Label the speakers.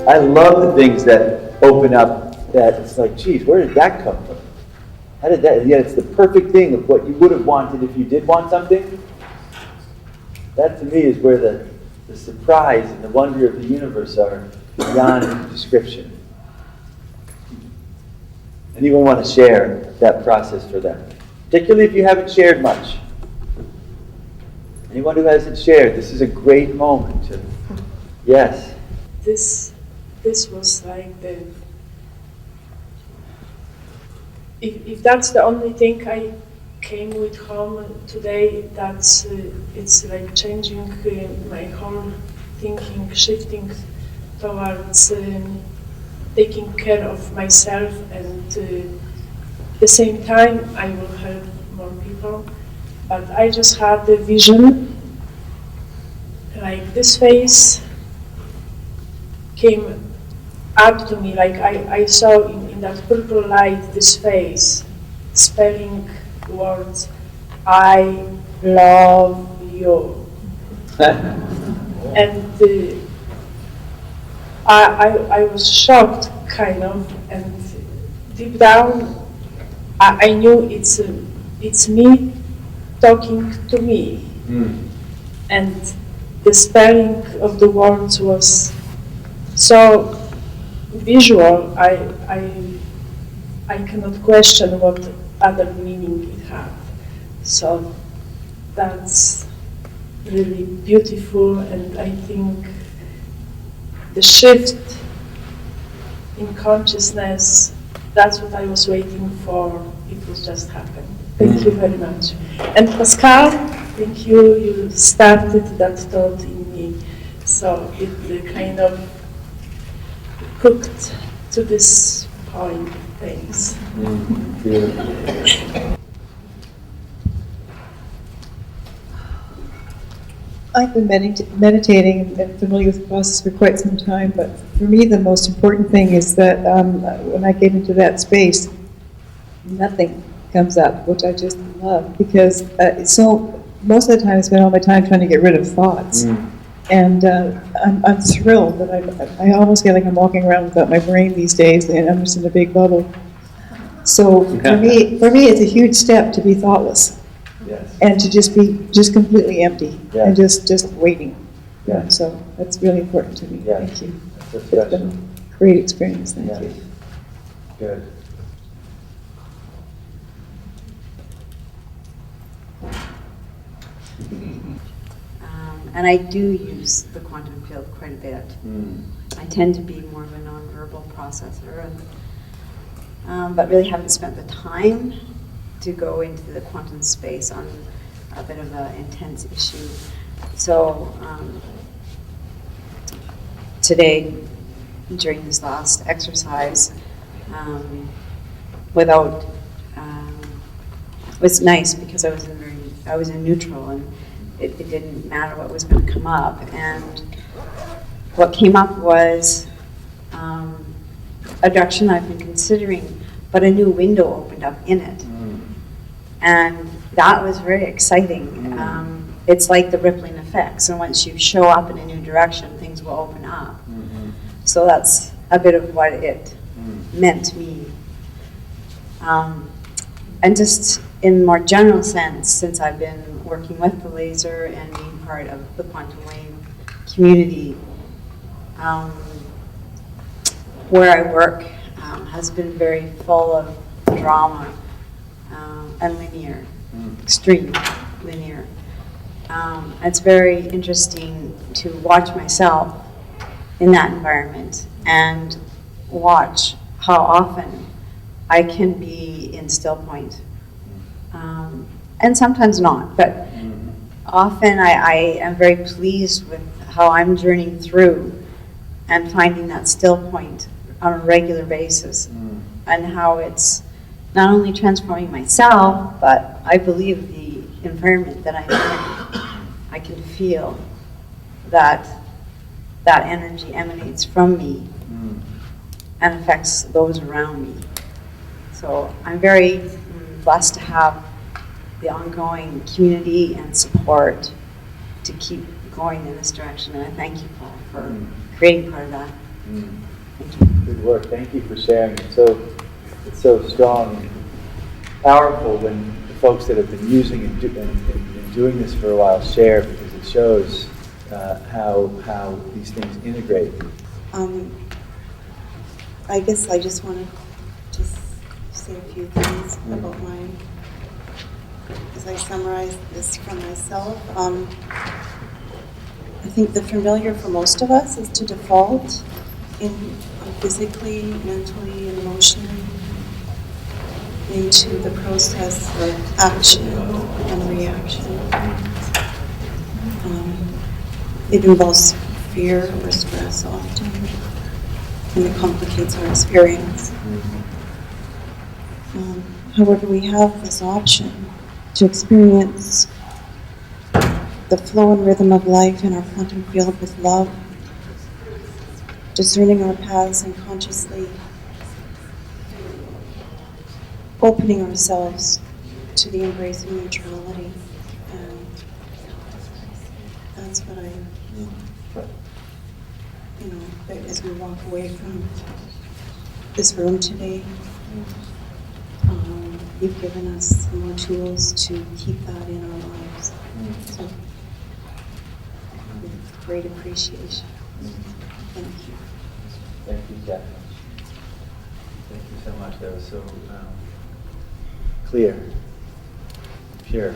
Speaker 1: I love the things that open up that it's like, geez, where did that come from? How did that, yeah, it's the perfect thing of what you would have wanted if you did want something. That to me is where the surprise and the wonder of the universe are beyond description. Anyone want to share that process for them? Particularly if you haven't shared much. Anyone who hasn't shared, this is a great moment to, yes.
Speaker 2: This was like the, if that's the only thing I came with home today, that's it's like changing my whole thinking, shifting towards taking care of myself, and at the same time I will help more people. But I just had the vision, like this face came up to me, like I saw in that purple light this face spelling words, I love you. And I was shocked, kind of, and deep down I knew it's me talking to me. And the spelling of the words was so visual, I cannot question what other meaning it had. So that's really beautiful, and I think the shift in consciousness, that's what I was waiting for. It was just happened. Thank you very much. And Pascal, thank you. You started that thought in me. So it kind of cooked to this point. Thanks.
Speaker 1: Beautiful.
Speaker 3: I've been meditating and familiar with the process for quite some time, but for me the most important thing is that when I get into that space, nothing comes up, which I just love, because so most of the time I spend all my time trying to get rid of thoughts. And I'm thrilled that I almost feel like I'm walking around without my brain these days, and I'm just in a big bubble. So for me it's a huge step to be thoughtless.
Speaker 1: Yes.
Speaker 3: And to just be completely empty,
Speaker 1: Yeah.
Speaker 3: and just waiting.
Speaker 1: Yeah.
Speaker 3: So that's really important to me.
Speaker 1: Yeah.
Speaker 3: Thank you.
Speaker 1: That's
Speaker 3: It's been
Speaker 1: special.
Speaker 3: a great experience. Thank
Speaker 1: Yes.
Speaker 3: you.
Speaker 1: Good.
Speaker 4: And I do use the quantum field quite a bit. I tend to be more of a nonverbal processor, but really haven't spent the time to go into the quantum space on a bit of an intense issue. So today, during this last exercise, without it was nice because I was in neutral, and it didn't matter what was going to come up. And what came up was a direction I've been considering, but a new window opened up in it. And that was very exciting. It's like the rippling effect. So once you show up in a new direction, things will open up. So that's a bit of what it meant to me. And just in more general sense, since I've been working with the laser and being part of the quantum wave community, where I work has been very full of drama and linear, extreme linear. It's very interesting to watch myself in that environment and watch how often I can be in Stillpoint. And sometimes not, but often I am very pleased with how I'm journeying through and finding that still point on a regular basis, and how it's not only transforming myself, but I believe the environment that I'm in. I can feel that that energy emanates from me and affects those around me. So I'm very blessed to have the ongoing community and support to keep going in this direction, and I thank you, Paul, for creating part of that.
Speaker 1: Good work. Thank you for sharing. It's so strong and powerful when the folks that have been using and doing this for a while share, because it shows how these things integrate.
Speaker 4: I guess I just want to just say a few things about mine. As I summarize this for myself, I think the familiar for most of us is to default in physically, mentally, and emotionally into the process of action and reaction. It involves fear or stress often, and it complicates our experience. However, we have this option to experience the flow and rhythm of life in our quantum field with love, discerning our paths and consciously opening ourselves to the embracing neutrality. And that's what as we walk away from this room today, you've given us some more tools to keep that in our lives. So, with great appreciation. Thank you.
Speaker 1: Thank you, Kathy. Thank you so much. That was so clear, pure.